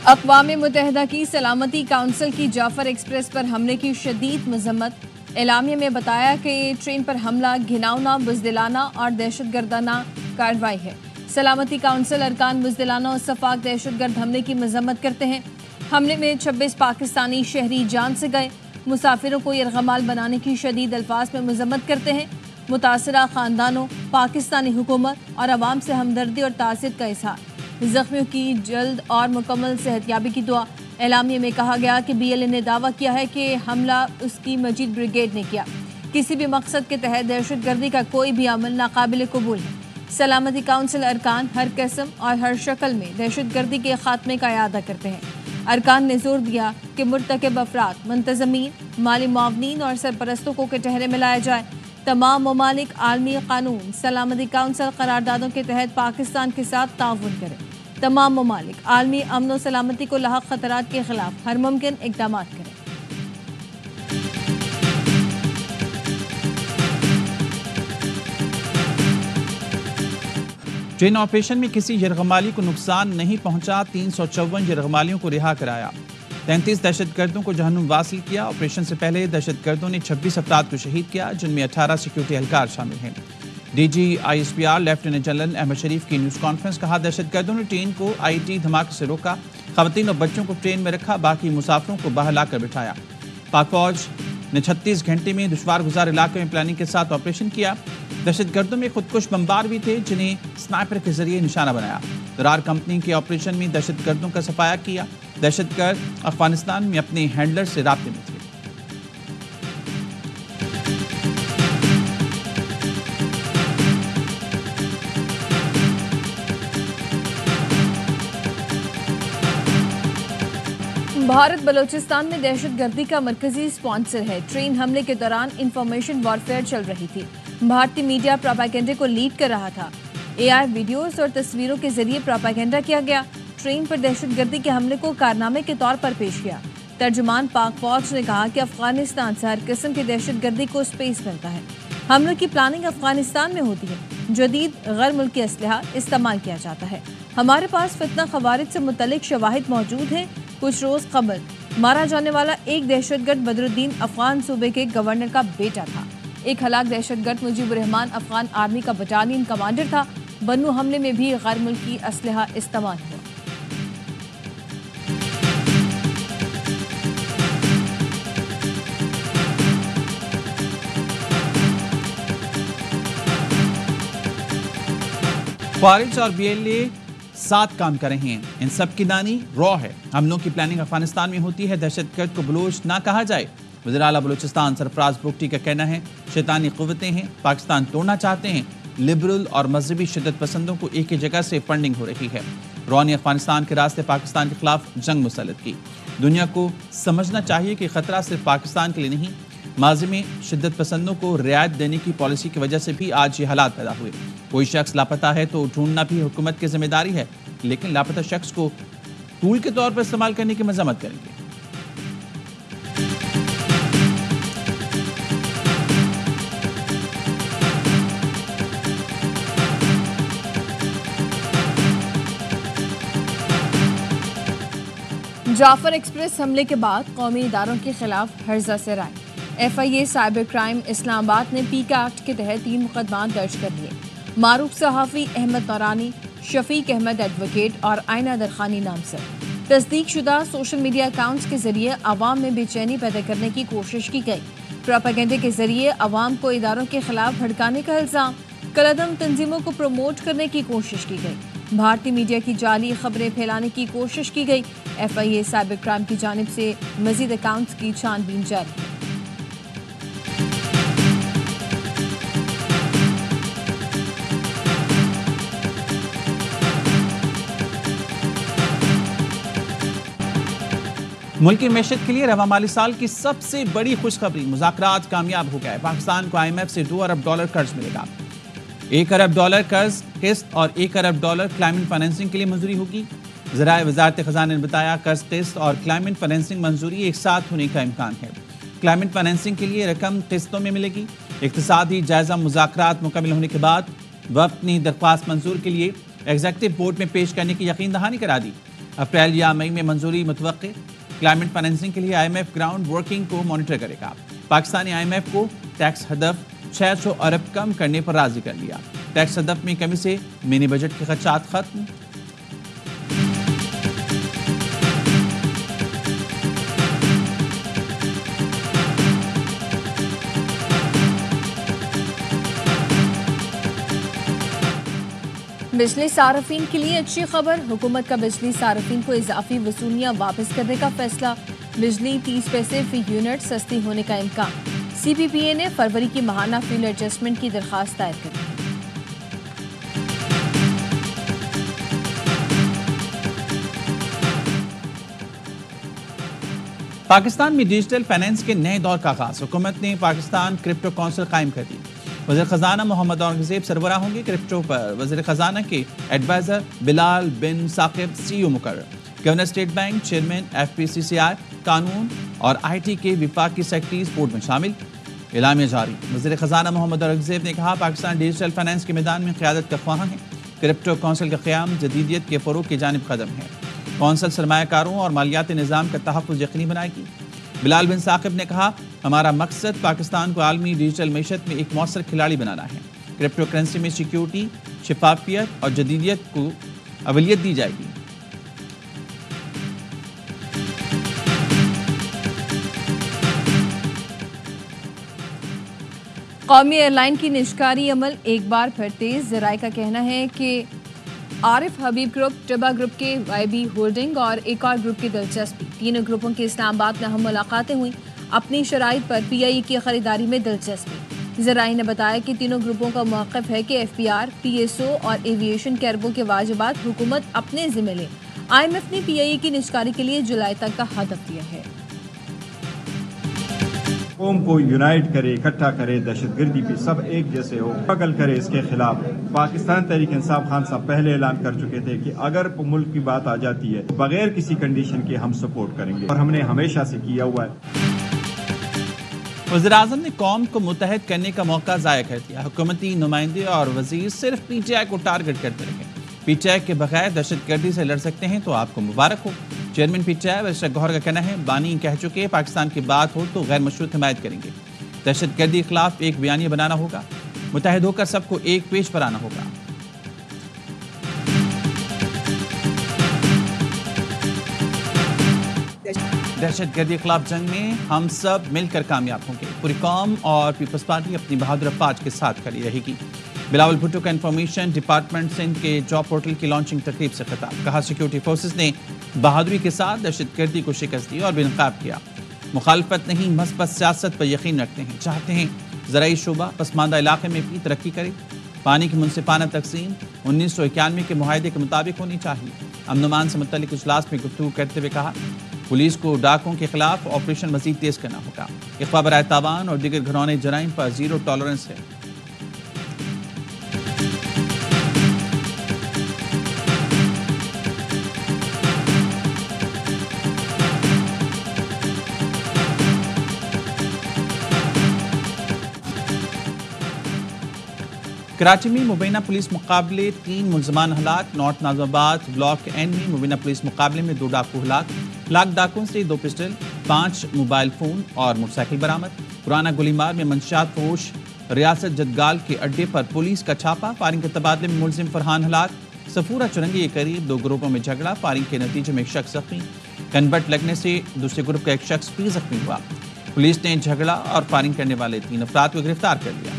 اقوام متحدہ کی سلامتی کونسل کی جعفر ایکسپریس پر حملے کی شدید مذمت۔ اعلامیہ میں بتایا کہ ٹرین پر حملہ گھناؤنا، بزدلانہ اور دہشت گردانہ کارروائی ہے۔ سلامتی کونسل ارکان بزدلانہ اور شفاق دہشت گرد حملے کی مذمت کرتے ہیں۔ حملے میں 26 پاکستانی شہری جان سے گئے۔ مسافروں کو یرغمال بنانے کی شدید الفاظ میں مذمت کرتے ہیں۔ متاثرہ خاندانوں، پاکستانی حکومت اور عوام سے ہمدردی اور تعزیت کا اظہار۔ زخمیوں کی جلد اور مکمل صحت یابی کی دعا۔ اعلامیہ میں کہا گیا کہ BLA نے دعویٰ کیا ہے کہ حملہ اس کی مجید بریگیڈ نے کیا۔ کسی بھی مقصد کے تحت دہشت گردی کا کوئی بھی عمل ناقابل قبول ہے۔ سلامتی کونسل ارکان ہر قسم اور ہر شکل میں دہشت گردی کے خاتمے کا اعادہ کرتے ہیں۔ ارکان نے زور دیا کہ مرتکب افراد، منتظمین، مالی معاونین اور سرپرستوں کو کٹہرے میں لایا جائے۔ تمام ممالک عالمی قانون سلامتی کونسل قراردادوں کے تحت پاکستان کے ساتھ تعاون کریں۔ تمام ممالک عالمی امن و سلامتی کو لاحق خطرات کے خلاف ہر ممکن اقدامات کریں۔ ٹرین آپریشن میں کسی یرغمالی کو نقصان نہیں پہنچا۔ 354 یرغمالیوں کو رہا کرایا۔ 33 دہشت گردوں کو جہنم واصل کیا۔ آپریشن سے پہلے دہشت گردوں نے 26 افراد کو شہید کیا، جن میں 18 سیکیورٹی اہلکار شامل ہیں۔ DG ISPR lieutenant general Ahmed Sharif کی نیوز کانفرنس۔ کہا دہشت گردوں نے ٹرین کو IED دھماکے سے روکا، خواتین اور بچوں کو ٹرین میں رکھا، باقی مسافروں کو باہر لا کر بٹھایا۔ پاک فوج نے 36 گھنٹے میں دشوار گزار علاقے میں پلاننگ کے ساتھ آپریشن کیا۔ دہشت گردوں میں خودکش بمبار بھی تھے، جنہیں سنائپر کے ذریعے نشانہ بنایا۔ درار کمپنی کے آپریشن میں دہشت گردوں کا صفایا کیا۔ دہشت گرد افغانستان میں اپنے ہینڈلر سے رابطے میں تھے۔ بھارت بلوچستان میں دہشت گردی کا مرکزی سپانسر ہے۔ ٹرین حملے کے دوران انفارمیشن وارفیئر چل رہی تھی۔ بھارتی میڈیا پروپیگنڈے کو لیڈ کر رہا تھا۔ AI ویڈیوز اور تصویروں کے ذریعے پروپیگنڈا کیا گیا۔ ٹرین پر دہشت گردی کے حملے کو کارنامے کے طور پر پیش کیا۔ ترجمان پاک فوج نے کہا کہ افغانستان سے ہر قسم کی دہشت گردی کو سپیس ملتا ہے۔ حملوں کی پلاننگ افغانستان میں ہوتی ہے۔ جدید غیر ملکی اسلحہ استعمال کیا جاتا ہے۔ ہمارے پاس فتنہ خوارج سے متعلق شواہد موجود ہیں۔ کچھ روز قبل مارا جانے والا ایک دہشت گرد بدر الدین افغان صوبے کے گورنر کا بیٹا تھا۔ ایک ہلاک دہشت گرد مجیب الرحمان افغان آرمی کا بٹالین کمانڈر تھا۔ بنو حملے میں بھی غیر ملکی اسلحہ استعمال ہوا۔ فارج اور BLA ساتھ کام کر رہے ہیں۔ ان سب کی دانی را ہے۔ حملوں کی پلاننگ افغانستان میں ہوتی ہے۔ دہشت گرد کو بلوچ نہ کہا جائے۔ وزیر اعلیٰ بلوچستان سرفراز بگٹی کا کہنا ہے شیطانی قوتیں ہیں، پاکستان توڑنا چاہتے ہیں۔ لبرل اور مذہبی شدت پسندوں کو ایک ہی جگہ سے فنڈنگ ہو رہی ہے۔ را نے افغانستان کے راستے پاکستان کے خلاف جنگ مسلط کی۔ دنیا کو سمجھنا چاہیے کہ خطرہ صرف پاکستان کے لیے نہیں، ماضی میں شدت پسندوں کو رعایت دینے کی پالیسی کی وجہ سے بھی آج یہ حالات پیدا ہوئے۔ کوئی شخص لاپتہ ہے تو ڈھونڈنا بھی حکومت کی ذمہ داری ہے، لیکن لاپتہ شخص کو ٹول کے طور پر استعمال کرنے کی مذمت کریں گے۔ جعفر ایکسپریس حملے کے بعد قومی اداروں کے خلاف ہرزہ سے رائے۔ FIA سائبر کرائم اسلام آباد نے PICA ایکٹ کے تحت 3 مقدمات درج کر لیے۔ معروف صحافی احمد نورانی، شفیق احمد ایڈوکیٹ اور آئینہ درخانی نام سے تصدیق شدہ سوشل میڈیا اکاؤنٹس کے ذریعے عوام میں بے چینی پیدا کرنے کی کوشش کی گئی۔ پروپیگنڈے کے ذریعے عوام کو اداروں کے خلاف بھڑکانے کا الزام، کالعدم تنظیموں کو پروموٹ کرنے کی کوشش کی گئی۔ بھارتی میڈیا کی جعلی خبریں پھیلانے کی کوشش کی گئی۔ FIA سائبر کرائم کی جانب سے مزید اکاؤنٹس کی چھان بین جاری ہے۔ ملکی معیشت کے لیے رواں مالی سال کی سب سے بڑی خوشخبری، مذاکرات کامیاب ہو گئے۔ پاکستان کو IMF سے $2 ارب قرض ملے گا۔ $1 ارب قرض قسط اور $1 ارب کلائمیٹ فائنینسنگ کے لیے منظوری ہوگی۔ ذرائع وزارت خزانہ نے بتایا قرض قسط اور کلائمیٹ فائنینسنگ منظوری ایک ساتھ ہونے کا امکان ہے۔ کلائمیٹ فائنینسنگ کے لیے رقم قسطوں میں ملے گی۔ اقتصادی جائزہ مذاکرات مکمل ہونے کے بعد وفد نے درخواست منظور کے لیے ایگزیکٹو بورڈ میں پیش کرنے کی یقین دہانی کرا دی۔ اپریل یا مئی میں منظوری متوقع۔ کلائمیٹ فائنینسنگ کے لیے IMF گراؤنڈ ورکنگ کو مانیٹر کرے گا۔ پاکستانی IMF کو ٹیکس ہدف 600 ارب کم کرنے پر راضی کر لیا۔ ٹیکس ہدف میں کمی سے منی بجٹ کے خدشات ختم۔ بجلی صارفین کے لیے اچھی خبر، حکومت کا بجلی صارفین کو اضافی وصولیاں واپس کرنے کا فیصلہ۔ بجلی 30 پیسے فی یونٹ سستی ہونے کا امکان۔ CPPA نے فروری کی ماہانہ فیول ایڈجسٹمنٹ کی درخواست دائر کر دی۔ پاکستان میں ڈیجیٹل فائنینس کے نئے دور کا آغاز، حکومت نے پاکستان کرپٹو کونسل قائم کر دی۔ وزیر خزانہ محمد اورنگزیب سربراہ ہوں گے۔ کرپٹو پر وزیر خزانہ کے ایڈوائزر بلال بن ثاقب CEO مقرر۔ Governor state bank chairman FPCCI قانون اور IT کے وفاقی سیکرٹریز بورڈ میں شامل۔ اعلامیہ جاری، وزیر خزانہ محمد اورنگزیب نے کہا پاکستان ڈیجیٹل فائنینس کے میدان میں قیادت کا خواہاں ہے۔ کرپٹو کونسل کا قیام جدیدیت کے فروغ کی جانب قدم ہے۔ کونسل سرمایہ کاروں اور مالیاتی نظام کا تحفظ یقینی بنائے گی۔ بلال بن ثاقب نے کہا ہمارا مقصد پاکستان کو عالمی ڈیجیٹل معیشت میں ایک مؤثر کھلاڑی بنانا ہے۔ کرپٹو کرنسی میں سیکیورٹی، شفافیت اور جدیدیت کو اولویت دی جائے گی۔ قومی ایئر لائن کی نجکاری عمل ایک بار پھر تیز، ذرائع کا کہنا ہے کہ عارف حبیب گروپ، ٹبا گروپ کے YB ہولڈنگ اور ایک اور گروپ کی دلچسپی۔ تینوں گروپوں کی اسلام آباد میں اہم ملاقاتیں ہوئیں۔ اپنی شرائط پر PIE کی خریداری میں دلچسپی۔ ذرائع نے بتایا کہ تینوں گروپوں کا موقف ہے کہ FPR، PSO اور ایویشن کے اربوں کے واجبات حکومت اپنے ذمہ لے۔ IMF نے PIE کی نجکاری کے لیے جولائی تک کا ہدف دیا ہے۔ قوم کو یونائٹ کرے، اکٹھا کرے، دہشت گردی پہ سب ایک جیسے ہو، اسٹرگل کرے اس کے خلاف۔ پاکستان تحریک انصاف خان صاحب پہلے اعلان کر چکے تھے کہ اگر ملک کی بات آ جاتی ہے بغیر کسی کنڈیشن کے ہم سپورٹ کریں گے، اور ہم نے ہمیشہ سے کیا ہوا ہے۔ وزیراعظم نے قوم کو متحد کرنے کا موقع ضائع کر دیا۔ حکومتی نمائندے اور وزیر صرف PTI کو ٹارگٹ کرتے رہے۔ PTI کے بغیر دہشت گردی سے لڑ سکتے ہیں تو آپ کو مبارک ہو۔ چیئرمین PTI ویسٹر گوہر کا کہنا ہے بانی کہہ چکے پاکستان کی بات ہو تو غیر مشروط حمایت کریں گے۔ دہشت گردی کے خلاف ایک بیانیہ بنانا ہوگا، متحد ہو کر سب کو ایک پیش پر آنا ہوگا۔ دہشت گردی کے خلاف جنگ میں ہم سب مل کر کامیاب ہوں گے۔ پوری قوم اور پیپلز پارٹی اپنی بہادر افواج کے ساتھ کھڑی رہے گی۔ بلاول بھٹو کا انفارمیشن ڈپارٹمنٹ سندھ کے جاب پورٹل کی لانچنگ تقریب سے خطاب، کہا سیکیورٹی فورسز نے بہادری کے ساتھ دہشت گردی کو شکست دی اور بے نقاب کیا۔ مخالفت نہیں، مثبت سیاست پر یقین رکھتے ہیں، چاہتے ہیں زرعی شعبہ پسماندہ علاقے میں بھی ترقی کرے۔ پانی کی منصفانہ تقسیم 1991 کے معاہدے کے مطابق ہونی چاہیے۔ امن و امان سے متعلق اجلاس میں گفتگو کرتے ہوئے کہا پولیس کو ڈاکوں کے خلاف آپریشن مزید تیز کرنا ہوگا۔ اغوا برائے تاوان اور دیگر گھرونے جرائم پر زیرو ٹالرنس ہے۔ کراچی میں مبینہ پولیس مقابلے 3 ملزمان ہلاک۔ نارتھ ناظم آباد بلاک N میں مبینہ پولیس مقابلے میں 2 ڈاکو ہلاک۔ ہلاک ڈاکوں سے 2 پسٹل، 5 موبائل فون اور موٹر سائیکل برآمد۔ پرانا گولی مار میں منشیات فروش ریاست جدگال کے اڈے پر پولیس کا چھاپا، فائرنگ کے تبادلے میں ملزم فرحان ہلاک۔ صفورہ چرنگی کے قریب 2 گروپوں میں جھگڑا، فائرنگ کے نتیجے میں ایک شخص زخمی۔ کنبٹ لگنے سے دوسرے گروپ کا ایک شخص بھی زخمی ہوا۔ پولیس نے جھگڑا اور فائرنگ کرنے والے 3 افراد کو گرفتار کر لیا۔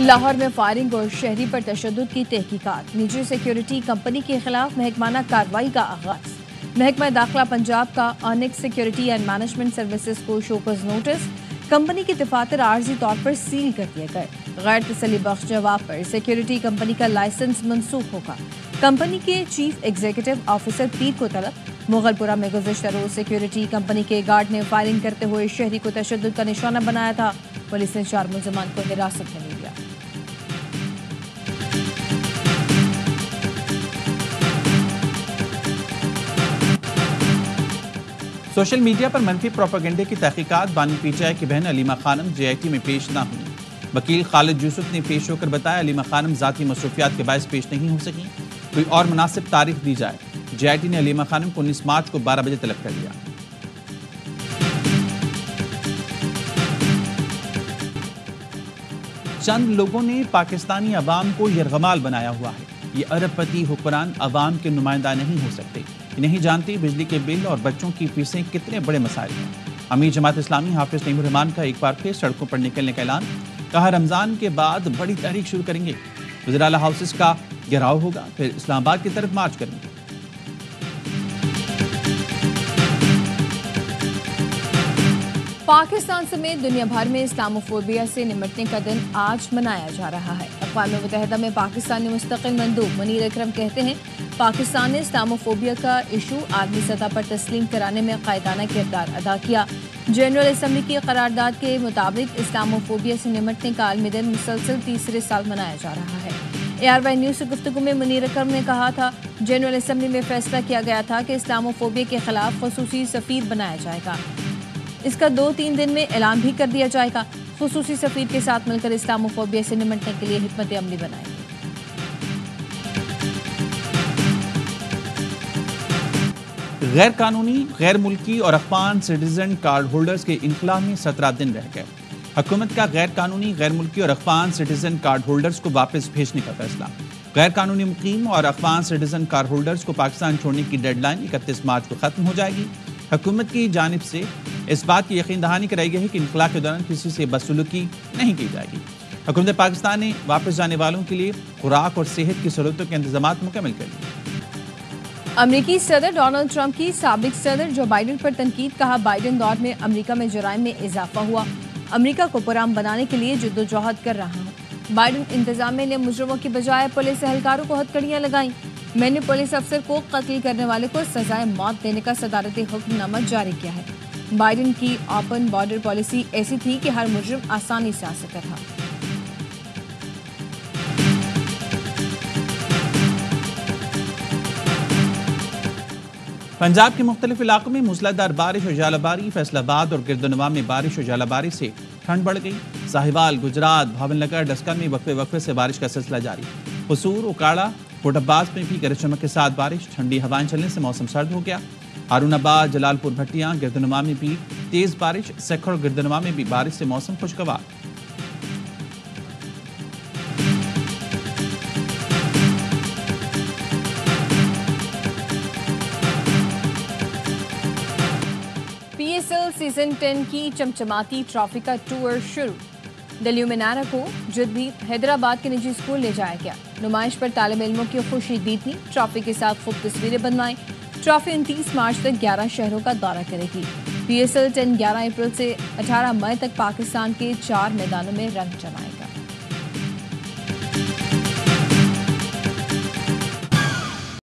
لاہور میں فائرنگ اور شہری پر تشدد کی تحقیقات، نجی سیکیورٹی کمپنی کے خلاف محکمانہ کارروائی کا آغاز۔ محکمہ داخلہ پنجاب کا آنکس سیکیورٹی اینڈ مینجمنٹ سروسز کو شوکز نوٹس، کمپنی کے دفاتر عارضی طور پر سیل کر دیے گئے۔ غیر تسلی بخش جواب پر سیکیورٹی کمپنی کا لائسنس منسوخ ہوگا۔ کمپنی کے چیف ایگزیکٹو آفیسر پیر کو طلب۔ مغل پورہ میں گزشتہ روز سیکیورٹی کمپنی کے گارڈ نے فائرنگ کرتے ہوئے شہری کو تشدد کا نشانہ بنایا تھا۔ پولیس نے 4 ملزمان کو حراست میں لے لیا۔ سوشل میڈیا پر منفی پروپیگنڈے کی تحقیقات بانی پی ٹی آئی کی بہن علیمہ خانم جے آئی ٹی میں پیش نہ ہوئی۔ وکیل خالد یوسف نے پیش ہو کر بتایا علیمہ خانم ذاتی مصروفیات کے باعث پیش نہیں ہو سکی، کوئی اور مناسب تاریخ دی جائے۔ جے آئی ٹی نے علیمہ خانم کو 19 مارچ کو 12 بجے طلب کر لیا۔ چند لوگوں نے پاکستانی عوام کو یرغمال بنایا ہوا ہے۔ یہ ارب پتی حکمران عوام کے نمائندہ نہیں ہو سکتے، نہیں جانتے بجلی کے بل اور بچوں کی فیسیں کتنے بڑے مسائل ہیں۔ امیر جماعت اسلامی حافظ نعیم الرحمان کا ایک بار پھر سڑکوں پر نکلنے کا اعلان، کہا رمضان کے بعد بڑی تحریک شروع کریں گے، وزراء ہاؤسز کا گھیراؤ ہوگا، پھر اسلام آباد کی طرف مارچ کریں گے۔ پاکستان سمیت دنیا بھر میں اسلاموفوبیا سے نمٹنے کا دن آج منایا جا رہا ہے۔ اقوام متحدہ میں پاکستانی مستقل مندوب منیر اکرم کہتے ہیں پاکستان نے اسلاموفوبیا کا ایشو عالمی سطح پر تسلیم کرانے میں قائدانہ کردار ادا کیا۔ جنرل اسمبلی کی قرارداد کے مطابق اسلاموفوبیا سے نمٹنے کا عالمی دن مسلسل تیسرے سال منایا جا رہا ہے۔ ARY نیوز سے گفتگو میں منیر اکرم نے کہا تھا جنرل اسمبلی میں فیصلہ کیا گیا تھا کہ اسلاموفوبیا کے خلاف خصوصی سفیر بنایا جائے گا۔ اس کا 2-3 دن میں اعلان بھی کر دیا جائے گا۔ خصوصی سفیر کے ساتھ مل کر اسلاموفوبیا سے نمٹنے کے لیے حکمت عملی بنائیں گے۔ غیر قانونی، غیر ملکی اور افغان سٹیزن کارڈ ہولڈرز کے انخلا میں 17 دن رہ گئے۔ حکومت کا غیر قانونی، غیر ملکی اور افغان سٹیزن کارڈ ہولڈرز کو واپس بھیجنے کا فیصلہ۔ غیر قانونی مقیم اور افغان سٹیزن کارڈ ہولڈرز کو پاکستان چھوڑنے کی ڈیڈ لائن 31 مارچ کو ختم ہو جائے گی۔ حکومت کی جانب سے اس بات کی یقین دہانی کرائی گئی ہے کہ انخلا کے دوران کسی سے بدسلوکی نہیں کی جائے گی۔ حکومت پاکستان نے واپس جانے والوں کے لیے خوراک اور صحت کی سہولتوں کے انتظامات مکمل کر لیے۔ امریکی صدر ڈونلڈ ٹرمپ کی سابق صدر جو بائیڈن پر تنقید، کہا بائیڈن دور میں امریکہ میں جرائم میں اضافہ ہوا، امریکہ کو پرامن بنانے کے لیے جدوجہد کر رہا ہوں۔ بائیڈن انتظامیہ نے مجرموں کی بجائے پولیس اہلکاروں کو ہتھکڑیاں لگائیں۔ میں نے پولیس افسر کو قتل کرنے والے کو سزائے موت دینے کا صدارتی حکم نامہ جاری کیا ہے۔ بائیڈن کی اوپن بارڈر پالیسی ایسی تھی کہ ہر مجرم آسانی سے آ سکتا تھا۔ پنجاب کے مختلف علاقوں میں موسلادھار بارش اور ژالہ باری، فیصل آباد اور گردنواں میں بارش اور ژالہ باری سے ٹھنڈ بڑھ گئی۔ ساہیوال، گجرات، بھاون نگر، ڈسکن میں وقفے وقفے سے بارش کا سلسلہ جاری۔ قصور، اکاڑا، کوٹ عباس میں بھی گرج چمک کے ساتھ بارش، ٹھنڈی ہوائیں چلنے سے موسم سرد ہو گیا۔ ہارون آباد، جلال پور بھٹیاں، گردنواں میں بھی تیز بارش، سکھر اور گردنواں میں بھی بارش سے موسم خوشگوار۔ PSL سیزن 10 کی چمچماتی ٹرافی کا ٹور شروع۔ دلیو منارہ کو جدید حیدرآباد کے نجی اسکول لے جایا گیا۔ نمائش پر طالب علموں کی خوشی دیدنی، ٹرافی کے ساتھ خوب تصویریں بنوائیں۔ ٹرافی 29 مارچ تک 11 شہروں کا دورہ کرے گی۔ PSL 10 11 اپریل سے 18 مئی تک پاکستان کے 4 میدانوں میں رنگ جمائے